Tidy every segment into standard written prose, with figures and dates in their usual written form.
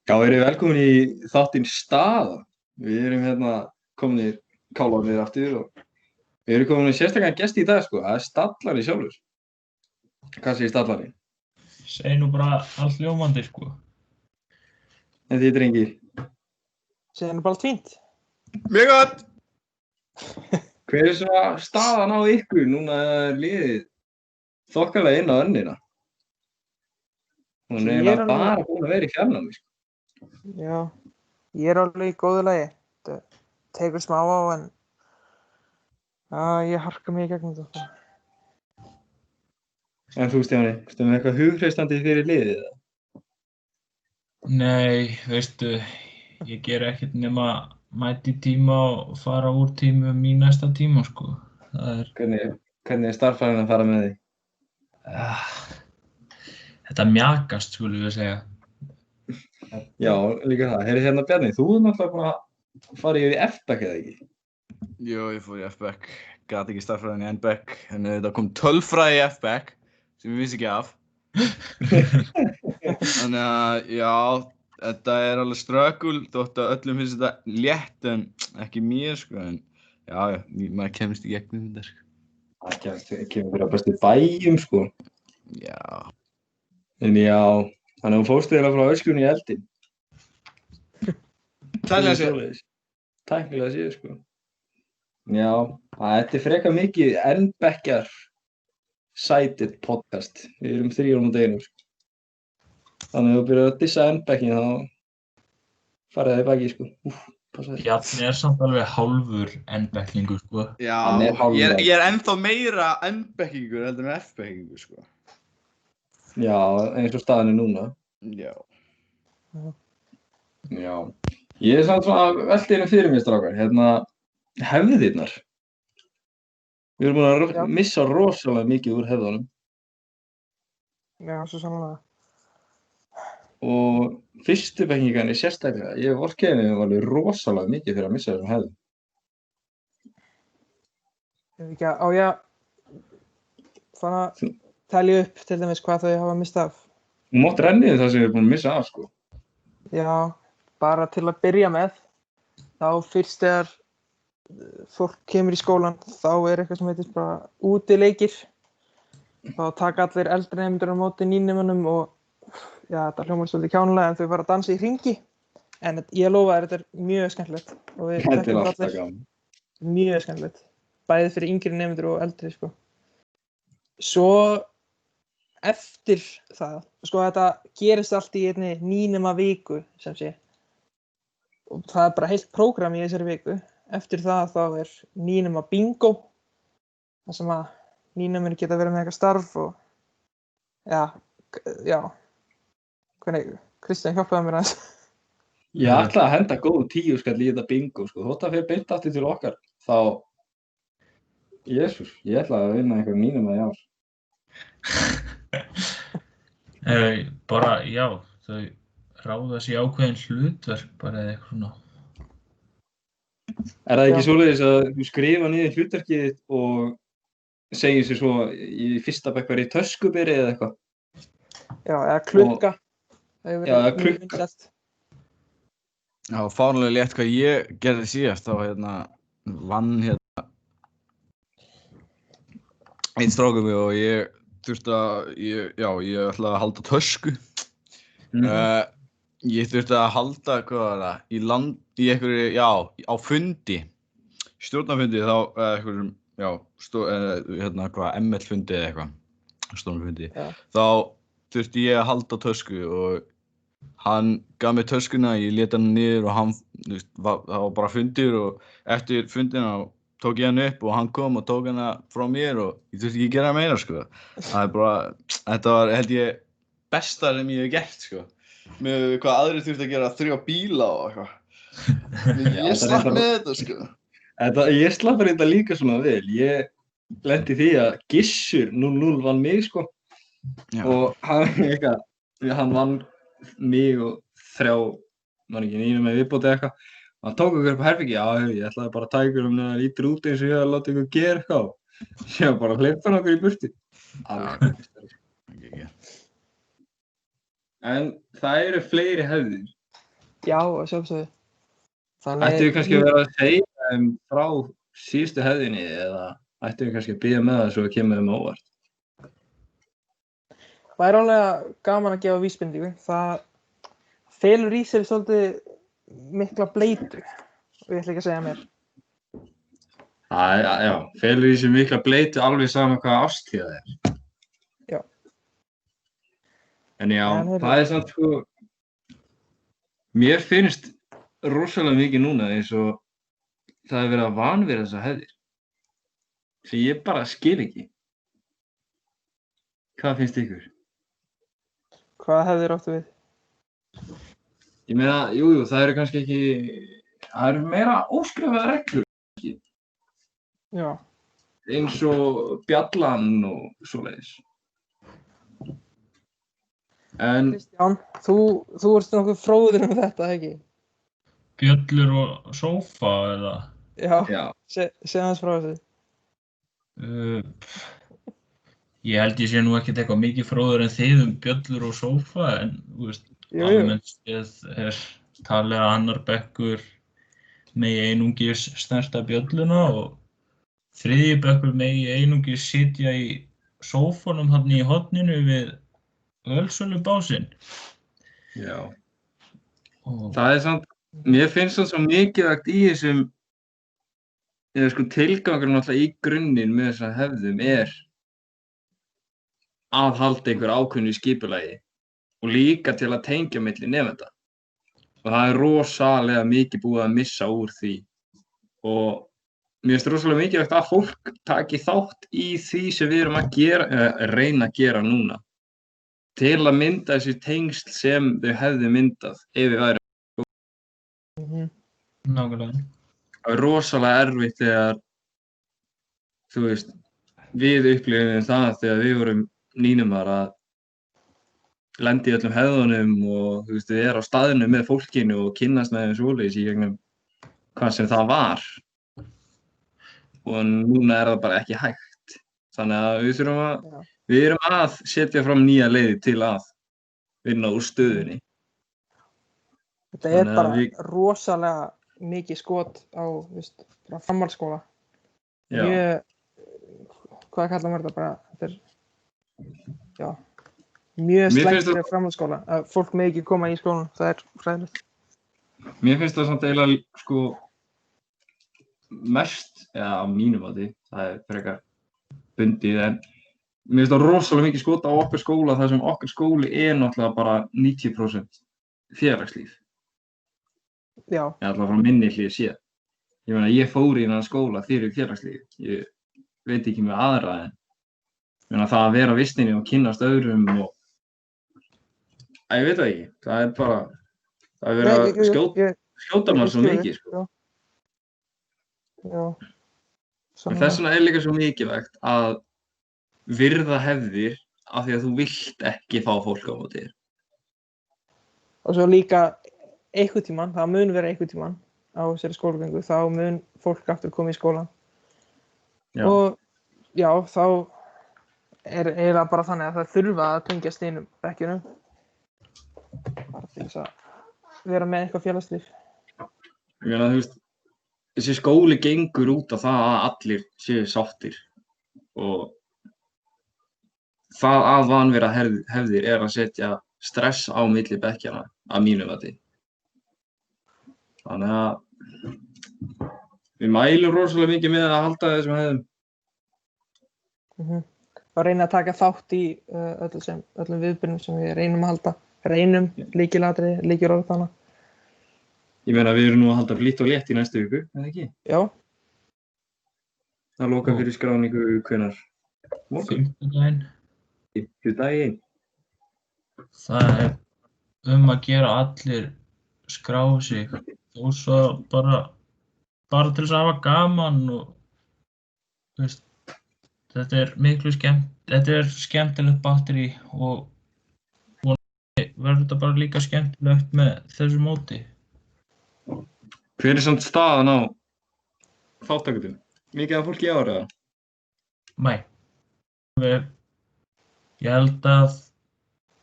Já, verið velkomin í þáttinn Staða. Við erum hérna kominir kálarnir aftur og við erum komin með sérstakann gesti í dag, sko. Það er Stallari sjálfur. Hvað segir Stallari? Segir nú bara allt ljómandi, sko. En þið drengir, Segir nú bara allt fínt. Mjög gott! hver er svona staðan á ykkur núna er liðið þokkalega inn á önnina? Hún er Ég er eiginlega alveg- bara búin að vera í fjarnámi, sko. Já, ég er alveg í góðu lagi. Þetta tekur smá á en ég harka mig í gegnum þetta. En þú, Stjáni, ertu með eitthvað hughristandi fyrir liðið? Eða? Nei, veistu, ég ger ekkert nema mæti í tíma og fara úr tímum í næsta tíma, sko. Það er, Hvernig er starffræðin að fara með því? þetta mjakast, skulum við segja. Já, líka það. Heyrðu hérna Bjarni, þú er náttúrulega búin að fara í F-back eða ekki? Jú, ég fór í F-back, gat ekki starffræðin í N-back, en þetta kom tölfræði í F-back, sem ég vissi ekki af. Þannig að, já, þetta er alveg ströggul, þótt að öllum finnst þetta létt, en ekki mér, sko, en já, maður kemst í gegnum þetta, sko. Það kemur fyrir að bestu bæjum, sko. Já, En já, þannig að hún fórst eiginlega frá öskunni í eldin. tælega sér. Svoleiðis. Tæknilega séð, sko. Já, þetta er frekar mikið N-backjar sided podcast. Við erum 3 á deginum, sko. Þannig að þú byrjar að dissa N-backin þá farið það í baki, sko. Passaði. Bjarni er samt alveg hálfur ennbeklingur, sko. Já, Hann er hálfur. ég er ennþá meira N-backingur heldur en F-backingur, sko. Já, eins og staðan er núna. Já. Já. Ég er samt svona að velta einu fyrir mér, strákar. Hérna, hefðirnar. Við erum búin Já. að missa rosalega mikið úr hefðunum. Já, svo sannlega. Og fyrstu bekkingarnir sérstaklega, ég vorkenni þeim alveg rosalega mikið fyrir að missa þessum hefðum. Ef ekki á ég að fara að telja upp til dæmis hvað þau hafa mistað af. Þú mátt rennið það sem við erum búin að missa af, sko. Já, bara til að byrja með. Þá fyrst þegar fólk kemur í skólan, þá er eitthvað sem heitir bara útileikir. Þá taka allir eldri nemendur á móti nýnemönnum og já, þetta hljómar svolítið kjánulega en þau fara að dansa í hringi. En ég lofa þér, þetta er mjög skemmtilegt. Og við Þetta er þekkjum alltaf allir gaman. mjög skemmtilegt. Bæði fyrir yngri nemendur og eldri, sko. Svo eftir það, sko þetta gerist allt í einni nýnema viku, sem sé. Og það er bara heilt prógram í þessari viku. Eftir það þá er nýnema bingo. Það sem að nýnemur geta verið með eitthvað starf og já. Hvernig, Kristján hjálpaði mér aðeins. Ég ætla að henda góðu 10 skall í þetta bingo, sko. Þótt að fyrir beint aftur til okkar, þá... Jesús, ég ætla að vinna einhver mínum að í ár. Bara, já, þau ráða sér ákveðin hlutverk bara eða eitthvað svona. Er það ekki Já. svoleiðis að þú skrifa niður hlutverkið þitt og segir sér svo í fyrsta bekk verið töskuberi eða eitthvað? Já, eða klukka. Það hefur Já, eða verið mjög klukka. vinsælt. Já, fáránlega létt hvað ég gerði síðast, þá vann einn strákur mig og ég þurfti að, ég ætlaði að halda tösku. Ég þurfti að halda, hvað var það, í einhverju, já, á fundi, stjórnarfundi þá, einhverjum, já, ML-fundi eða eitthvað, stjórnarfundi. Já. Þá þurfti ég að halda tösku og hann gaf mér töskuna, ég lét hann niður og hann, það var bara fundir og eftir fundina tók ég hann upp og hann kom og tók hana frá mér og ég þurfti ekki að gera meira, sko. Það er bara, þetta var, held ég, besta sem ég hef gert, sko. Með hvað aðrir þurfti að gera 3 bíla og eitthvað. Já, Ég slapp með þetta, sko. Ég slapp þetta líka svona vel. Ég lenti í því að Gissur 0-0 vann mig, sko. Já. Og hann vann mig og 3, man ekki, 9 með viðbóti eða eitthvað. Hann tók okkur upp á herbergi, já, ég ætlaði bara að taka ykkur það lítur út eins og ég að láta ykkur gera eitthvað. Síðan bara hleypti hann okkur í burtu. Okay. En það eru fleiri hefðir Já, að sjálfsögðu. Ættum við kannski að vera að segja þeim frá síðustu hefðinni eða ættum við kannski að bíða með það svo við kemur þeim á óvart? Það er alveg gaman að gefa vísbendingu. Það felur í sér svolítið mikla bleytu og ég ætla ekki að segja mér. Já, felur í sér mikla bleytu alveg saman hvaða árstíð það er. Já. En já, En það er samt sko, mér finnst rosalega mikið núna eins og það er verið að vanvirða þessar hefðir. Sem ég bara skil ekki. Hvað finnst ykkur? Hvað hefðir áttu við? Ég meina, jú, það eru kannski ekki, það eru meira óskrifaðar reglur. Já. Eins og bjallan og svoleiðis. En Kristján, þú ert nokkuð fróður þetta, ekki? Bjöllur og sófa eða? Já. Segð hans frá þessu. Ég held ég sé nú ekkert eitthvað mikið fróður en þið bjöllur og sófa en þú veist, almennt séð er talið að annar bekkur megi einungis snerta bjölluna og þriðji bekkur megi einungis sitja í sófanum þarna í horninu við ölsölubásinn. já, það er samt, mér finnst það svo mikilvægt í þessum, eða sko tilgangurinn náttúrulega í grunninn með þessar hefðum er að halda einhver ákveðnu skipulagi og líka til að tengja milli nemenda. Og það er rosalega mikið búið að missa úr því og mér finnst rosalega mikilvægt að fólk taki þátt í því sem við erum að gera, reyna að gera núna til að mynda þessi tengsl sem þau hefðu myndað ef við værum. Nákvæmlega. Það er rosalega erfitt þegar, þú veist, við upplifum það þegar við vorum nýnumar að lenda í öllum hefðunum og þú veist, við erum á staðinu með fólkinu og kynnast með þeim svoleiðis í gegnum hvað sem það var. Og núna er það bara ekki hægt. Þannig að við erum að setja fram nýja leiðir til að vinna úr stöðunni. Þetta er bara rosalega mikið skot á, veist, frá framhaldsskóla. Mjög, hvað kallar maður þetta bara, þetta er, já, mjög slæmt fyrir framhaldsskóla að fólk megi ekki koma í skólanum, það er hræðilegt. Mér finnst það samt eiginlega, sko, mest, eða á mínu mati, það er frekar bundið, en mér finnst það rosalega mikið skot á okkar skóla þar sem okkar skóli er náttúrulega bara 90% félagslíf. Já. Eða alltaf frá minni hlið séð. Ég meina, ég fór í þennan skóla fyrir félagslíf. Ég veit ekki með aðra en ég meina það að vera á vistinni og kynnast öðrum og ég veit það ekki. Það er bara, það er verið að skjóta mann svo mikið, sko. Já. En þess vegna er líka svo mikilvægt að virða hefðir af því að þú vilt ekki fá fólk á móti þér. Og svo líka einhvern tímann, það mun vera einhvern tímann á þessari skólagöngu, þá mun fólk aftur koma í skólann. Já. Og já, þá er eiginlega bara þannig að það þurfa að tengjast einum bekkjunum. Bara til þess að vera með eitthvað félagslíf. Ég meina, þú veist, þessi skóli gengur út á það að allir séu sáttir og það að vanvirða hefðir er að setja stress á milli bekkjanna að mínu mati. Þannig að við mælum rosalega mikið með að halda þessum hefðum. Og reyna að taka þátt í öllum viðburðum sem við reynum að halda. Reynum, lykilatriði, lykilorð þannig. Ég meina við erum nú að halda blítt og létt í næstu viku, eða ekki? Já. Það lokar fyrir skráningu hvenær? Fimmtudaginn. Fimmtudaginn. Það er að gera allir skrá sig og svo bara til þess að hafa gaman og veist, þetta er skemmtilegt batteri og verður þetta bara líka skemmtilegt með þessu móti. Hver er samt staðan á þáttakendum? Mikið af fólki í ára? Nei. Ég held að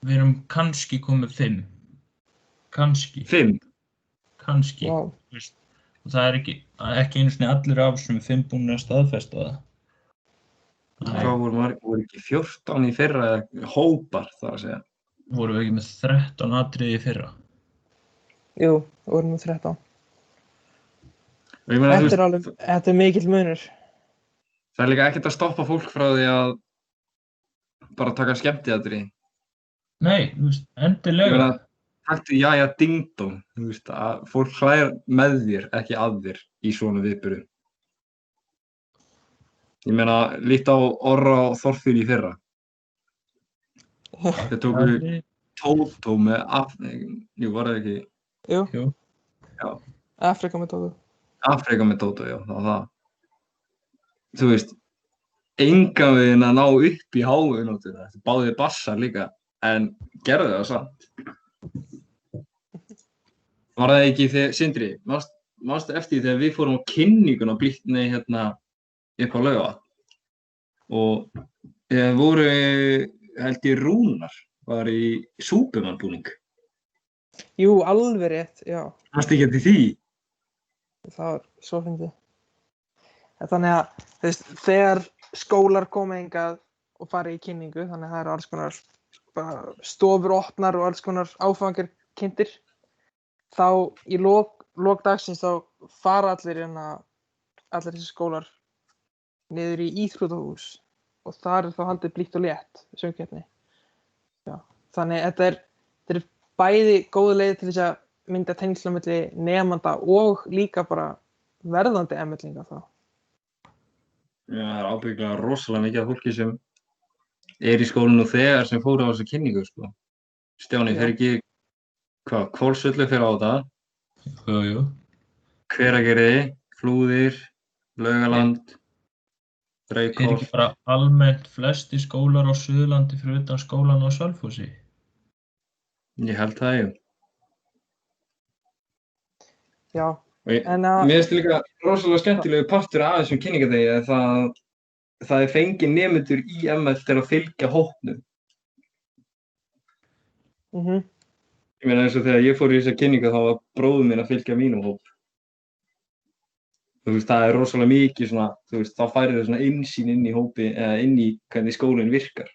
við erum kannski komið 5. Kannski. 5? kannski, Já. þú veist. Og það er ekki einu sinni allir af þessum 5 búin að staðfesta það. Hvað voru ekki 14 í fyrra eða hópar þar að segja? Vorum við ekki með 13 atriði í fyrra? Jú, vorum við 13. Og ég meina, þú veist, Þetta er mikill munur. það er líka ekkert að stoppa fólk frá því að bara taka skemmtiatriði. Nei, þú veist, Ég endilega. meina, taktu jæja ding dong, þú veist, að fólk hlæjar með þér, ekki að þér í svona viðburðum. Ég meina, lít á Orra og Þorfinn í fyrra. Þeir tóku Tótó með jú, var það ekki? Jú, Jú. Afrika með Tótó. Afrika með Tótó, já, það var það. Þú veist, engan veginn að ná upp í háuðinóttina. Þetta báðið bassar líka, en gerðu það samt. Var það ekki þegar, Sindri, manstu eftir því þegar við fórum á kynninguna upp á Laugarvatn og voru, held ég, Rúnar var í Súpermann-búning. Jú, alveg rétt, já. Manstu ekki eftir því? Það var svo fyndið. Þannig að, þú veist, þegar skólar koma hingað og fara í kynningu, þannig að það eru alls konar bara stofur opnar og alls konar áfangar kynntir, þá í lok dagsins þá fara allir þessi skólar niður í íþróttahús og þar er þá haldið Blítt og létt söngkeppni. Já, þannig að þetta er bæði góð leið til þess að mynda tengsl á milli nemanda og líka bara verðandi emmerlinga þá. Já, það er ábyggilega rosalega mikið af fólki sem er í skólinu þegar sem fóru á þessu kynningu, sko. Stjáni, fer ekki, Hvolsvöllur fer á þetta, Jú. Hveragerði, Flúðir, Laugaland, Er ekki Reykholt. bara almennt flesti skólar á Suðurlandi fyrir utan skólan á Selfossi? Ég held það, jú. Já, En mér finnst líka rosalega skemmtilegu partur af þessum kynningadegi að það er fengið nemendur í ML til að fylgja hópnum. Ég meina eins og þegar ég fór í þessa kynningu þá var bróður minn að fylgja mínum hóp. Þú veist, það er rosalega mikið svona, þú veist, þá færir þau svona innsýn inn í hópi, eða inn í hvernig skólinn virkar.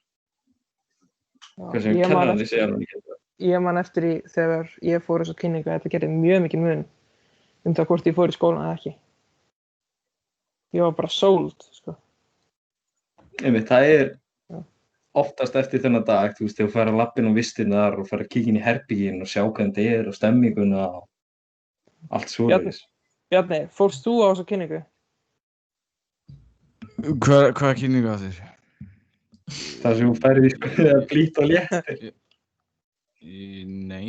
Hvað sem kennararnir segja hann ekki. Ég man eftir í þegar ég fór þessa kynningu að þetta gerði mjög mikið mun það hvort ég fór í skólan eða ekki. Ég var bara sold, sko. Einmitt, það er oftast eftir þennan dag, þú veist, þegar þú fær að lappin á vistirnar og fær að kíkja inn í herbergin og sjá hvernig þetta er og stemminguna og allt svoleiðis. Bjarni, fórst þú á þessa kynningu? Hvaða kynningu á þér? Það sem þú færið í Blítt og létt. Nei.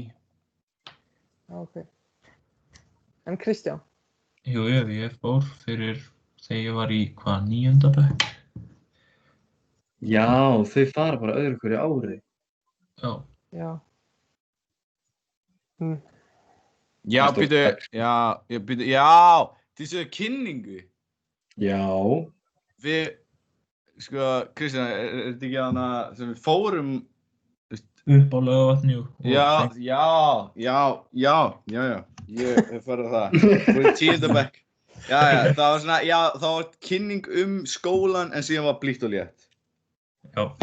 Ok. En Kristján? Jú, ég fór fyrir þegar ég var í, 9. bekk? Já, þau fara bara öðru hverju ári. Já. Já, býtu, þessu kynningu. Já. Við, sko, Kristján, er þetta ekki hana sem við fórum upp á Laugarvatni Já, ég hef farið á það. Fór í 10. bekk. Já, það var svona, það var kynning skólan en síðan var Blítt og létt.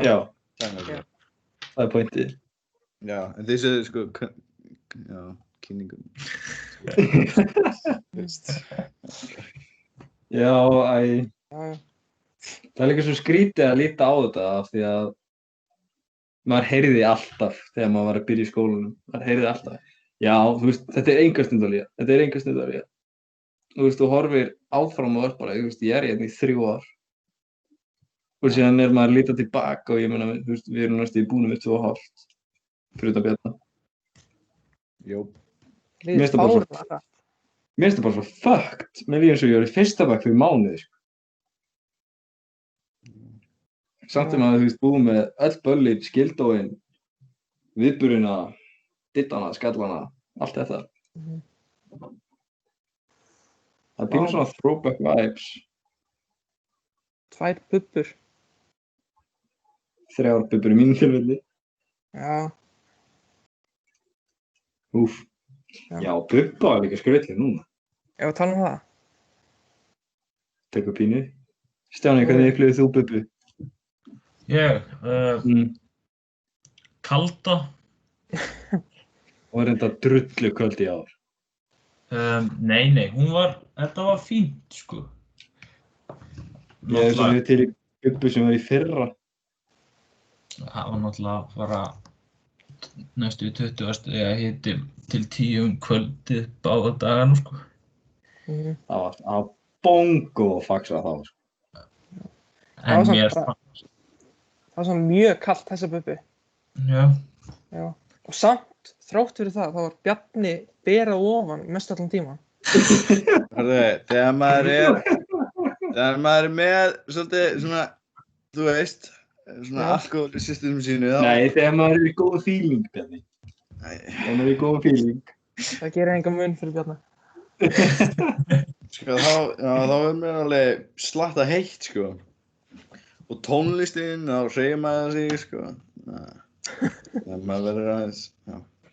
Já, það er pointið. Já, en þessu, sko, kynningum. Já, það er líka svo skrítið að líta á þetta af því að maður heyrði alltaf þegar maður var að byrja í skólanum. Maður heyrði alltaf. Já, þú veist, þetta er enga stund að líða. Þú veist, þú horfir áfram og bara, þú veist, ég er hérna í 3 ár. Og síðan er maður að líta tilbaka og ég meina, þú veist, við erum næstu í búinu með 2,5 fyrir utan Bjarna. Jó. Mér finnst það bara svo fucked með því eins og ég var í 1. bekk fyrir mánuði, sko. Samt sem að þú veist, búið með öll böllin, skildóin, viðburina, dittana, skallana, allt þetta. Það er pínu svona throwback vibes. 2 bubbur. 3 bubbur í mínu tilfelli. Já. Úff, Já, Bubba var líka skrautleg núna. Ef við tala um það. Tekur pínu. Stjáni, hvernig upplifir þú Bubbu? Ég, kalda. Og reynda drullu köld í ár. Nei, þetta var fínt, sko. Ég er svona til í Bubbu sem var í fyrra. Það var náttúrulega bara næstu 20. hiti til 10 kvöldið báða dagana, sko. Það var á bongo og faxa þá, sko. En var mér samt Það var svona mjög kalt þessa Bubbu. Já. Já. Og samt, þrátt fyrir það, þá var Bjarni berað ofan mest allan tíman. Þegar maður er með svolítið svona, þú veist, svona alkohol í systemum sínu þá... Nei, þegar maður er í góða feeling, Bjarni. Þegar maður er í góða feeling. Það gerir engan mun fyrir Bjarni. Sko, þá er mér alveg slatta heitt, sko. Og tónlistin, þá hreyfir maður sig, sko. Þegar maður verður aðeins,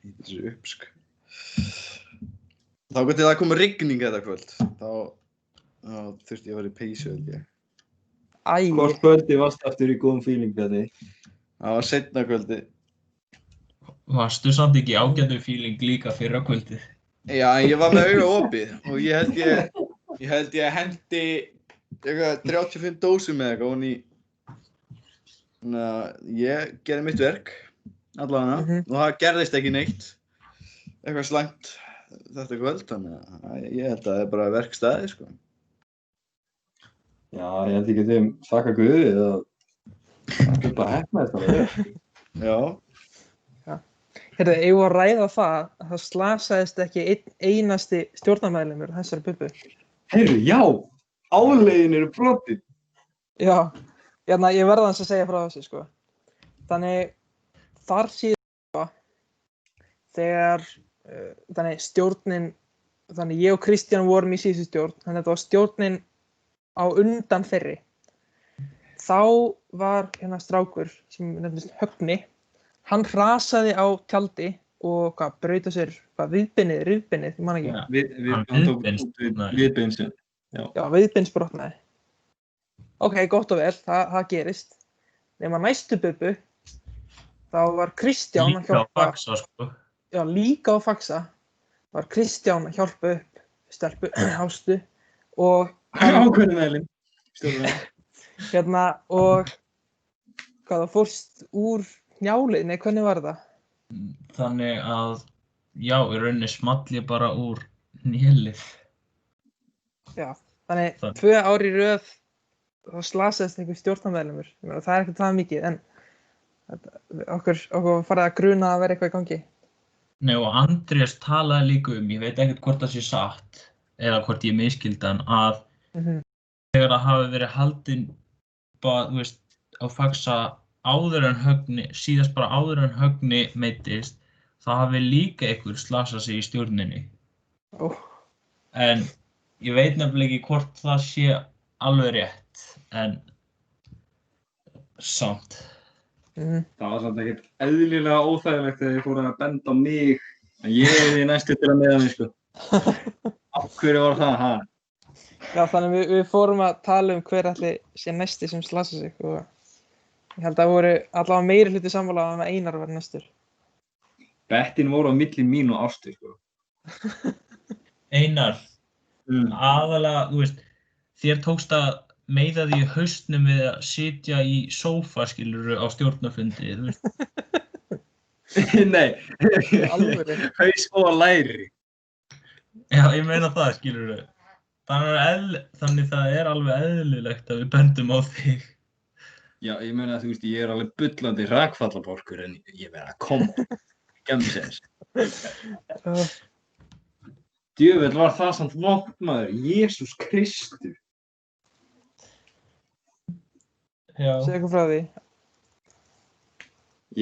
hýta sig upp, sko. Þá gott það kom rigning þetta kvöld. Þá þurfti ég að vera í peysu, held ég. Hvort kvöldi varst aftur í góðum feeling, Bjarni? Það var seinna kvöldi. Varstu samt ekki ágættur feeling líka fyrra kvöldið? Já, en ég var með auga opið og ég held ég hendi eitthvað 35 dósum með eitthvað ofan í. Þannig að ég gerði mitt verk, allavega, og það gerðist ekki neitt. Eitthvað slæmt þetta kvöld, þannig að ég held að það er bara verkstæði, sko. Já, ég held ekki þeim þakka Guði eða það er bara heppnaðist alveg. Já. Heyrðu, eigum við að ræða það að það slasaðist ekki einn einasti stjórnarmeðlimur þessari Bubbu. Heyrðu, já, áleiðin eru brotin. Já, ég verða hans að segja frá þessu, sko. Þannig, þar síðan þegar stjórnin, þannig ég og Kristján vorum í síðustu stjórn, þannig þetta var stjórnin á undan þeirri. Þá var hérna strákur sem nefnist Högni, hann hrasaði á tjaldi og braut á sér rifbeinið, ég man ekki. Hann tók viðbeinsinn. Já, viðbeinsbrotnaði. Ok, gott og vel, það gerist. Nema næstu Bubbu, þá var Kristján að hjálpa. Líka á faxa, sko. Já, líka á faxa. Var Kristján að hjálpa upp stelpu, Ástu, og ákveðnum meðlim. Og það fórst úr Njálið, nei, hvernig var það? Þannig að, já, í rauninni small ég bara úr nélið. Já, þannig 2 ár í röð þá slasaðist einhver stjórnarmeðlimur. Það er ekkert það mikið, en okkur farið að gruna að vera eitthvað í gangi. Nei, og Andrés talaði líka ég veit ekkert hvort það sé satt, eða hvort ég miskildi hann, að þegar það hafi verið haldinn bara, þú veist, á faxa áður en Högni, síðast bara áður en Högni meiddist, það hafi líka einhver slasað sig í stjórninni. En ég veit nefnilega ekki hvort það sé alveg rétt, en samt. Það var samt ekkert eðlilega óþægilegt þegar ég fór að benda á mig, en ég er því næstu til að meða mig, sko. Af hverju var það, ha? Já, þannig við fórum að tala hver ætli sé næsti sem slasa sig og ég held að það voru allavega meiri hluti sammála að Einar var næstur. Bettin voru á milli mín og Ástu, sko. Einar, aðalega, þú veist, þér tókst að meiða því í hausnum við að sitja í sófa, skilurðu, á stjórnarfundi, þú veist. Nei, Alveg. haus og læri. Já, ég meina það, skilurðu. Þannig það er alveg eðlilegt að við bendum á þig. Já, ég meina að þú veist, ég er alveg bullandi hrakfallaborkur en ég verð að koma. Gemsins. Djöfull var það samt vont, maður. Jesús Kristur. Segðu eitthvað frá því.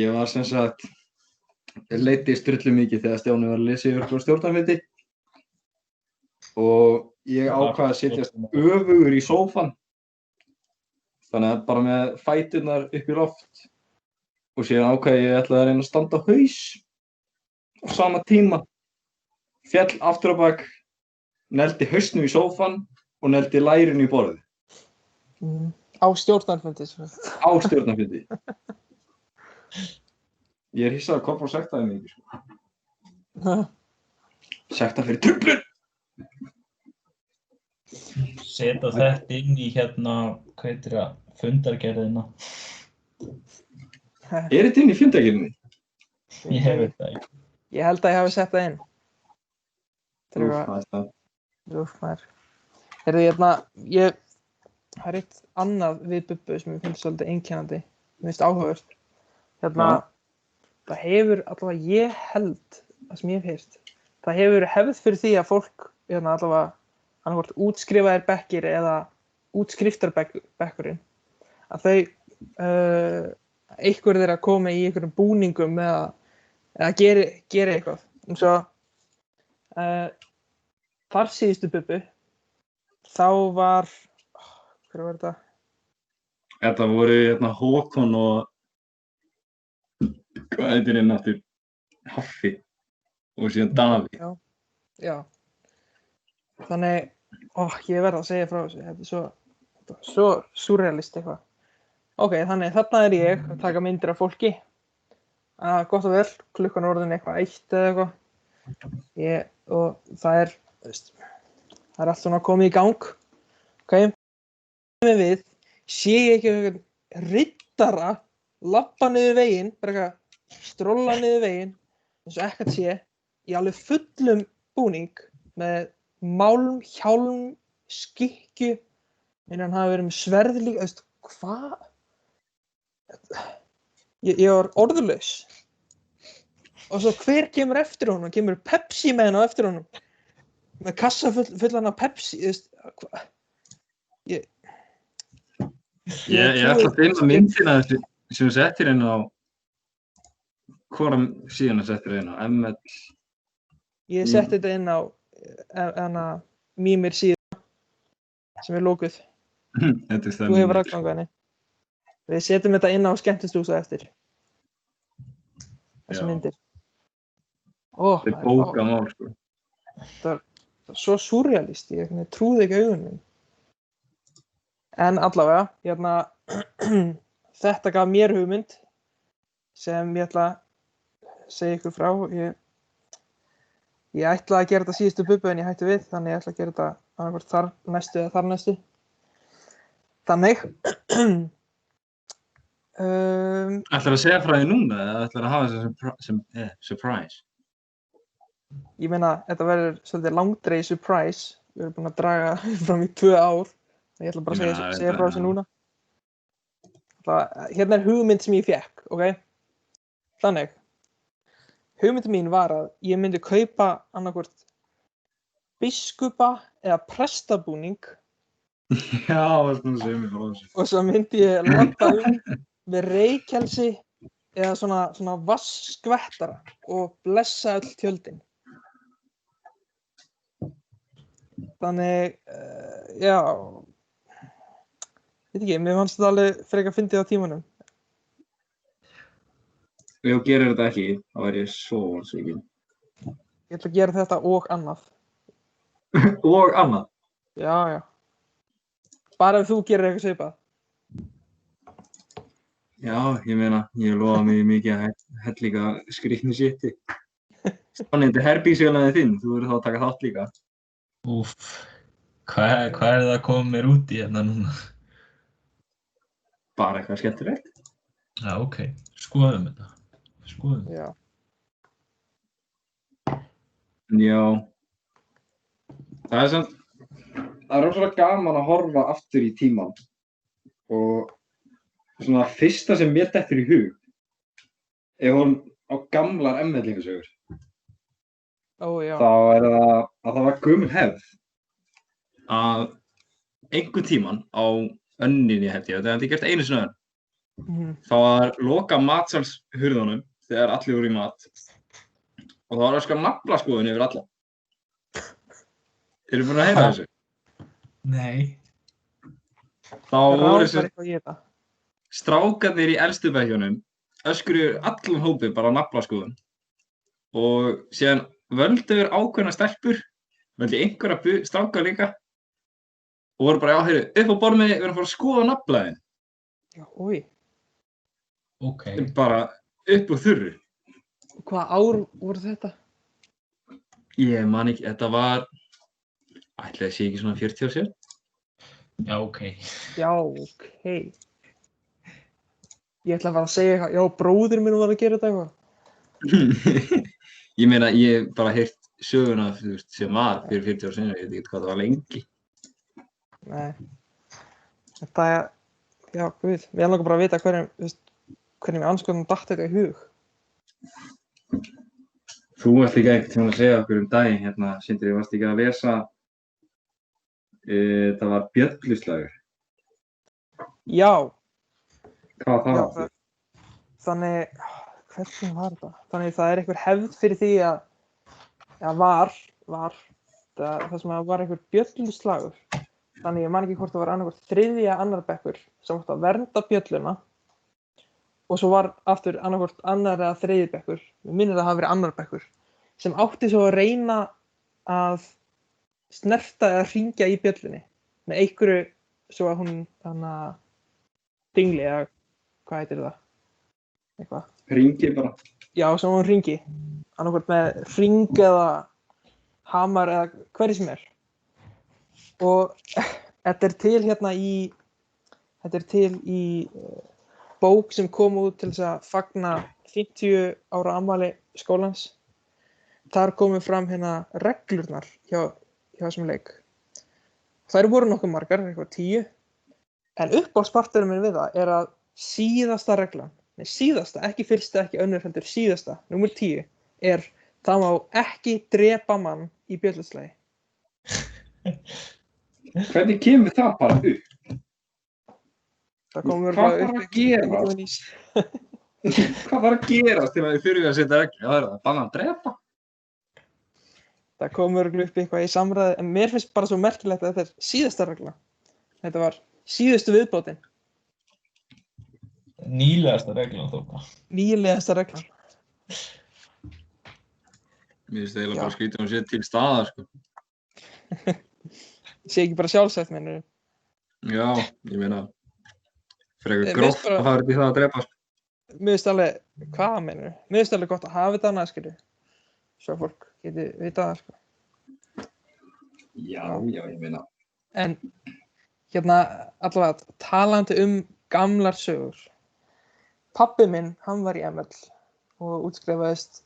Ég var sem sagt, leiddi strullu mikið þegar Stjáni var að lesa yfir á stjórnarfundi og ég ákvað að setjast öfugur í sófann. Þannig að bara með fæturnar upp í loft og síðan ákvað ég ætlaði að reyna að standa á haus á sama tíma Féll aftur á bak, neldi hausnum í sófann og neldi lærinu í borðið. Á stjórnarfundi. Á stjórnarfundi. Ég hissað að Kobba sektaði mig ekki, sko. Sekta fyrir truflun! Setja þetta inn í hérna, hvað heitir það, fundargerðina. Er þetta inn í fundargerðinni? Ég veit það ekki. Ég held að ég hafi sett það inn. Úff, það er það. Úff, maður. Heyrðu, það er eitt annað við Bubbu sem ég finnst svolítið einkennandi. Mér finnst áhugavert. Það hefur, allavega ég held, það sem ég hef heyrt, það hefur hefð fyrir því að fólk, allavega, annarkvort útskrifaðir bekkir eða útskriftarbekkkurinn, að þau, einhver þeirra komi í einhverjum búningum eða geri eitthvað. Eins og þar síðustu Bubbu, þá var, hver var þetta? Þetta voru Håkon og, hvað heitir henni aftur? Haffi og síðan Davíð. Já. Þannig, ég verð að segja frá þessu, þetta er svo surrealist eitthvað. Ok, þannig þarna er ég að taka myndir af fólki. Gott og vel, klukkan er orðin eitthvað 1 eða eitthvað. Og það er allt svona komið í gang. Ok, við sé ég ekki einhvern riddara labba niður veginn, bara eitthvað strolla niður veginn, eins og ekkert sé, í alveg fullum búning með málm, hjálm, skikkju, hann hafi verið með sverð líka, hvað? Ég var orðlaus. Og svo hver kemur eftir honum? Kemur Pepsi með hann á eftir honum? Með kassa fullan af Pepsi, hvað? Ég ætla að finna myndina sem þú settir inn á, hvora síðan þú settir inn á, ML? Ég setti þetta inn á Mýmir síðan sem er lokuð. Þú hefur aðgang að henni. Við setjum þetta inn á skemmtistúsa eftir. Þessi myndir. Þetta er bókamál, sko. Það er svo surrealist, ég trúði ekki augunum. En allavega, þetta gaf mér hugmynd sem ég ætla að segja ykkur frá. Ég ætlaði að gera þetta síðustu Bubbu en ég hætti við, þannig ég ætla að gera þetta annarkvort þar næstu eða þar næstu. Þannig. Ætlarðu að segja frá því núna eða ætlarðu að hafa þetta sem surprise? Ég meina, þetta verður svolítið langdregið surprise. Við erum búin að draga fram í 2 ár. Ég ætla bara að segja frá þessu núna. Hérna er hugmynd sem ég fékk, ok? Þannig, hugmyndin mín var að ég myndi kaupa annarkvort biskupa eða prestabúning. Já, það er svona sem ég frá þessu. Og svo myndi ég labba með reykjelsi eða svona vatnsskvettara og blessa öll tjöldin. Þannig, já, veit ekki, mér fannst þetta alveg frekar fyndið á tímanum. Ef þú gerir þetta ekki, þá væri ég svo vonsvikinn. Ég ætla að gera þetta og annað. Og annað? Já. Bara ef þú gerir eitthvað svipað. Já, ég meina, ég lofa mig mikið að hella líka skrýtnu shiti. Spennandi herbísvélaði þinn, þú verður þá að taka þátt líka. Úff, hvað er það að koma mér út í hérna núna? Bara eitthvað skemmtilegt. Já, ok, skoðum þetta. Já. Já. Það er rosalega gaman að horfa aftur í tímann. Og svona fyrsta sem mér dettur í hug er hún á gamlar ML-ingasögur. Já. Þá er það að það var gömul hefð að einhvern tímann á önninni held ég, þetta hefði gert einu sinni önn. Þá var loka matsalshurðunum þegar allir voru í mat og það var öskar naflaskoðun yfir alla. Eru búin að heyra þessu? Nei. Þá voru strákarnir í elstu bekkjunum öskruðu allan hópið bara naflaskoðun og síðan völdu yfir ákveðna stelpur, völdu einhverja stráka líka og voru bara, já, heyrðu, upp á borðið, við erum að fara að skoða nafnblaðin. Já, úi. Ok. Bara upp úr þurru. Hvaða ár voru þetta? Ég man ekki, þetta var, ætli það sé ekki svona 40 ár síðan. Já, ok. Já, ok. Ég ætla að fara að segja eitthvað, já, bróðir minn var að gera þetta eitthvað. Ég meina, ég hef bara heyrt söguna, þú veist, sem var fyrir 40 ár síðan, ég veit ekki hvað það var lengi. Nei. Þetta er, já, guð, við langar bara að vita hvernig við anskoðum datt þetta í hug. Þú ert líka einhvern tímann að segja okkur daginn, hérna, Sindri, varst ekki að lesa, það var Bjölluslagur. Já. Hvað það Já, var? þannig, hvernig var þetta? Þannig það er einhver hefð fyrir því að, já, það sem að var einhver bjölluslagur. Þannig ég man ekki hvort það var annarkvort þriðja annar bekkur sem átti að vernda bjölluna og svo var aftur annarkvort annar eða þriðji bekkur, mér minnir það hafi verið annar bekkur, sem átti svo að reyna að snerta eða hringja í bjöllunni með einhverju svo að hún þannig að dingli eða hvað heitir það? Eitthvað. Hringi bara. Já, sem hún hringi. Annarkvort með hring eða hamar eða hverju sem er. Og þetta er til hérna í bók sem kom út til þess að fagna 50 ára afmæli skólans. Þar komu fram hérna reglurnar hjá þessum leik. Þær voru nokkuð margar, eitthvað 10. En uppáhaldsparturinn minn við það er að síðasta reglan, nei síðasta, ekki fyrsta, ekki önnur heldur, síðasta, númer 10, er það má ekki drepa mann í bjölluslagi. Hvernig kemur það bara upp? Það komur Hvað bara þarf að gerast? Hvað þarf að gerast til að þið þurfið að setja reglu? Já, það er það bannað að drepa. Það komur upp eitthvað í samræði, en mér finnst bara svo merkilegt að þetta er síðasta regla. Þetta var síðustu viðbótin. Nýlegasta reglan þó bara. Nýlegasta reglan. Mér finnst það eiginlega Já. bara skrítið að setja til staðar, sko. Sé ekki bara sjálfsagt, meinarðu? Já, ég meina, frekar Mér gróft finnst bara- að fara upp í það að drepa, sko. Mér finnst alveg, hvað meinarðu? Mér finnst alveg gott að hafa þetta annað, skilju. Svo fólk geti vitað það, sko. Já, ég meina. En hérna, allavega, talandi gamlar sögur. Pabbi minn, hann var í ML og útskrifaðist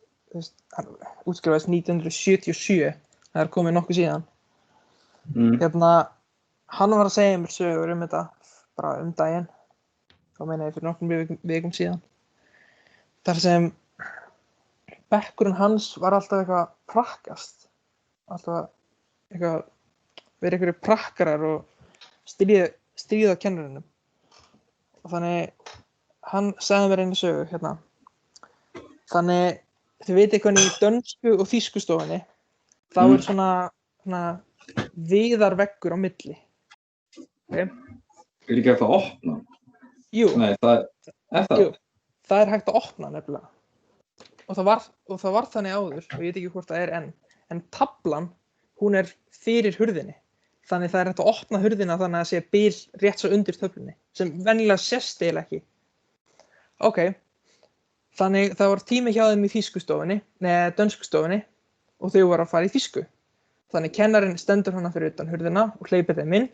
1977. Það er komið nokkuð síðan. Hérna, hann var að segja mér sögur þetta bara daginn. Þá meina ég fyrir nokkrum vikum síðan. Þar sem bekkurinn hans var alltaf eitthvað prakkast. Alltaf eitthvað, verið einhverju prakkarar og stríða kennurinnum. Og þannig, hann sagði mér einu sögu hérna. Þannig, þið veitir hvernig í dönsku og þýsku stofunni, þá er svona viðarveggur á milli. Okay? Er ekki eftir að opna? Jú, Nei, það er það. jú, það er hægt að opna nefnilega. Og það var þannig áður, og ég veit ekki hvort það er enn. En taflan, hún er fyrir hurðinni. Þannig það er hægt að opna hurðina þannig að það sé bil rétt svo undir töflunni, sem venjulega sést eiginlega ekki. Ok, þannig það var tími hjá þeim í þýskustofunni, nei, dönskustofunni, og þau voru að fara í þýsku. Þannig kennarinn stendur hana fyrir utan hurðina og hleypir þeim inn,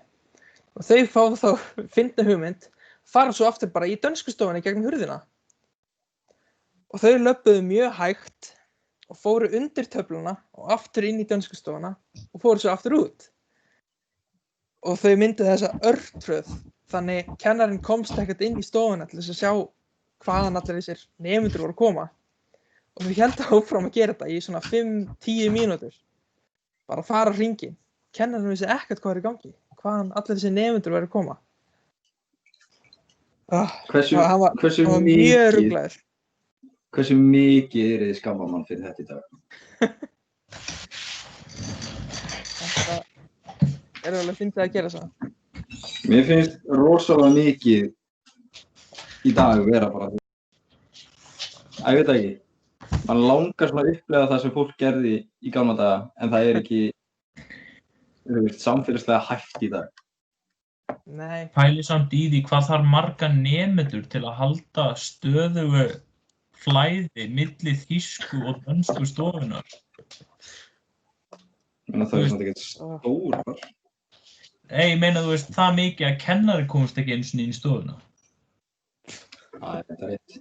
og þau fá þá fyndna hugmynd, fara svo aftur bara í dönskustofunni gegnum hurðina. Og þau löbbuðu mjög hægt og fóru undir töfluna og aftur inn í dönskustofuna og fóru svo aftur út. Og þau myndu þessa örtröð, þannig kennarinn komst ekkert inn í stofuna til þess að sjá hvaðan allir þessir nemendur voru að koma. Og þau héldu áfram að gera þetta í svona 5-10 mínútur. Bara að fara hringinn. Kennarinn vissi ekkert hvað er í gangi, hvaðan allir þessir nemendur voru að koma. Hann var mjög ruglaður. Hversu mikið er þið skammamann fyrir þetta í dag? Þetta er alveg fyndið að gera það. Mér finnst rosalega mikið í dag vera bara, ég veit ekki, Hann langar svona að upplega það sem fólk gerði í gamla daga, en það ekki, þú veist, samfélagslega hægt í dag. Nei, Pæli samt í því hvað þarf marga nemendur til að halda stöðugu flæði milli þýsku og dönsku stofunar. Það svona ekkert stórar. Nei, ég meina þú veist það mikið að kennari komast ekki einu sinni inn í stofuna. Þetta rétt.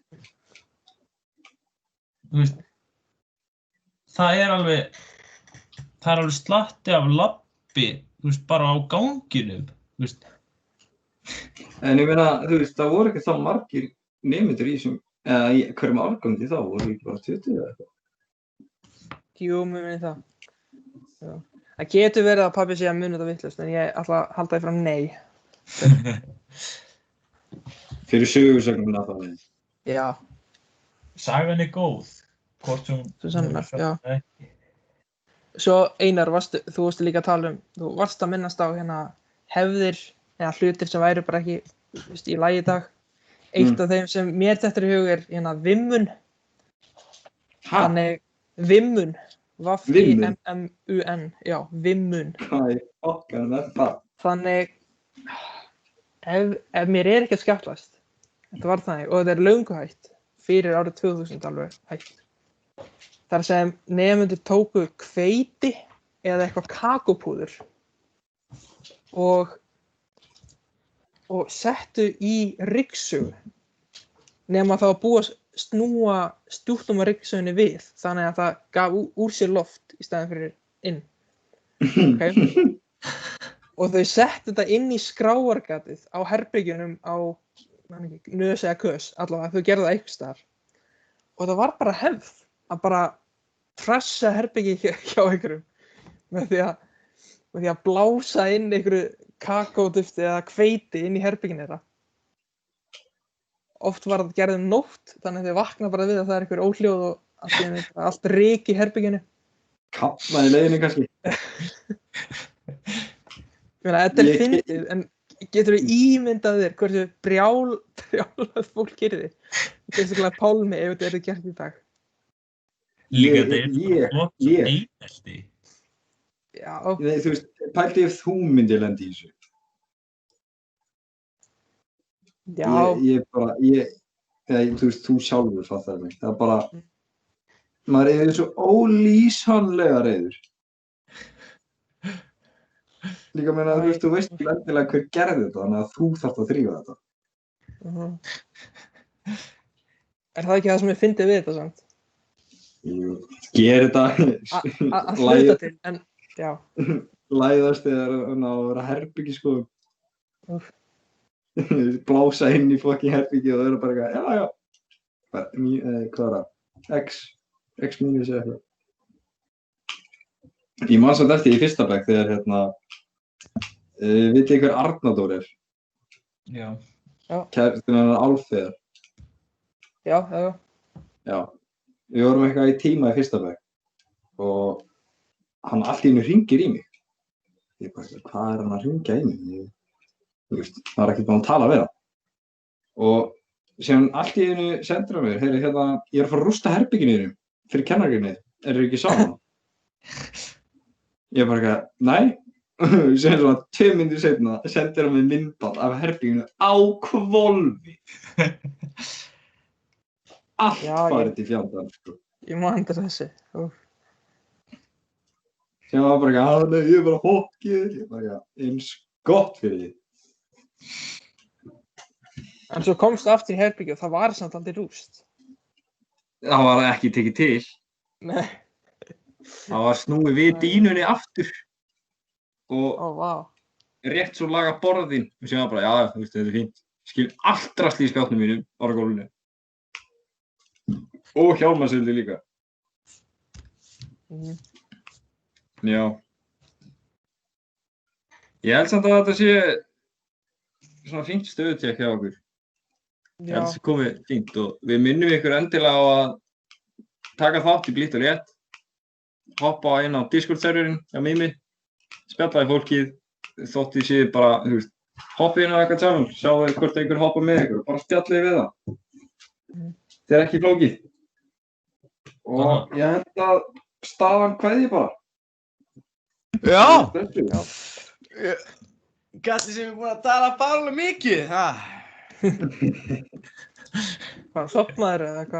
Þú veist, það er alveg slatti af labbi, þú veist, bara á ganginum, þú veist. En ég meina, þú veist, það voru ekki þá margir nemendur í þessum, eða í hverjum árgangi þá, voru ekki bara 20 eða eitthvað. jú, mér minni það. Já. Það getur verið að pabbi sé að muni þetta vitlaust, en ég ætla að halda því fram nei. Fyrir sögursögnuna þá. Já, Sagan er góð, hvort sem Svo sannarlega, já. ekki. svo Einar, þú varst líka að tala þú varst að minnast á hérna hefðir eða hlutir sem væru bara ekki, þú veist, í lagi í dag. Eitt af þeim sem mér dettur í hug er hérna vimmun. Þannig vimmun, V-I-M-M-U-N, já, vimmun. Hvað okkar með það? Þannig, ef mér er ekki að skjátlast, þetta var þannig, og þetta er löngu hægt, fyrir árið 2000 alveg hægt. Þar sem nemendur tóku hveiti eða eitthvað kakópúður og settu í ryksugu, nema þá að búa snúa stjúptum á ryksugunni við, þannig að það gaf úr sér loft í staðinn fyrir inn. Okay? Og þau settu þetta inn í skráargatið á herbergjunum á Nös eða Kös, allavega þau gerðu það einhvers staðar. Og það var bara hefð að bara trassa herbergi hjá einhverjum með því að blása inn einhverju kakódufti eða hveiti inn í herberginu þeirra. Oft var það gerð nótt, þannig að þau vakna bara við að það er einhver óhljóð og allt ryk í herberginu. Kafna í leiðinni kannski. Þetta er fyndið, en geturðu ímyndað þér hversu brjálað fólk gerir þið? Sérstaklega Pálmi, ef þetta gert í dag. Líka þetta er flott sem einelti. Já. Nei, þú veist, pælti ef þú myndir lendi í þessu. Já. Þú veist, þú sjálfur fattar mig. Það er bara, maður er svo ólýsanlega reiður. Líka meina, þú veist ekki endilega hver gerði þetta, þannig að þú þarft að þrífa þetta. Er það ekki það sem ég fyndið við þetta samt? Jú, ger þetta. Að hluta til, en já. Læðast eða að vera herbyggi, sko. Blása inn í fokking herbyggi og það eru bara eitthvað, hvað er það? X mínus eða eitthvað. Ég man samt eftir í fyrsta bekk þegar vitið hver Arnardór er? Já. Kærastinn hennar Álfheiðar. Já. Já. Við vorum eitthvað í tíma í fyrsta bekk og hann allt í einu hringir í mig. Ég bara, hvað er hann að hringja í mig? Þú veist, það var ekkert búinn að tala við hann. Og síðan allt í einu sendur hann mér, heyri, hérna, ég er að fara að rústa herbygginu þínum fyrir kennargreinið, eru ekki saman? Ég bara eitthvað, nei. Síðan svona 2 mínútur seinna sendir hann mér myndband af herbygginu á hvolfi. Allt farið til fjandann, sko. Ég man þetta þessi. Síðan var bara eitthvað, nei, ég er bara hokkið. Ég bara eitthvað, eins gott fyrir því. En svo komst það aftur í herbyggju og það var samt aldrei rúst. Það var ekki tekið til. Nei. Það var snúið við dýnunni aftur og rétt svo laga borðin og síðan bara, já, þú veist, þetta er fínt. Skil allt drasl í skápnum mínum bara á gólfinu. Og hjálmarsöldi líka. Já. Ég held samt að þetta sé svona fínt stöðutekk hjá okkur. Ég held að þetta komið fínt og við minnum ykkur endilega á að taka þátt í Blítt og létt. Hoppa inn á Discord-serverinn hjá Mimi, spjallaði fólkið, þótt því séð bara, þú veist, hoppið inn á eitthvað channel, sjáu hvort einhver hoppa með ykkur og bara spjallið við það. Þetta er ekki flókið. Og ég held að staðan kveðji bara. Já! Stressu. Gatti sem er búinn að tala bálega mikið, ha? Hvað, sopnaður eða hvað?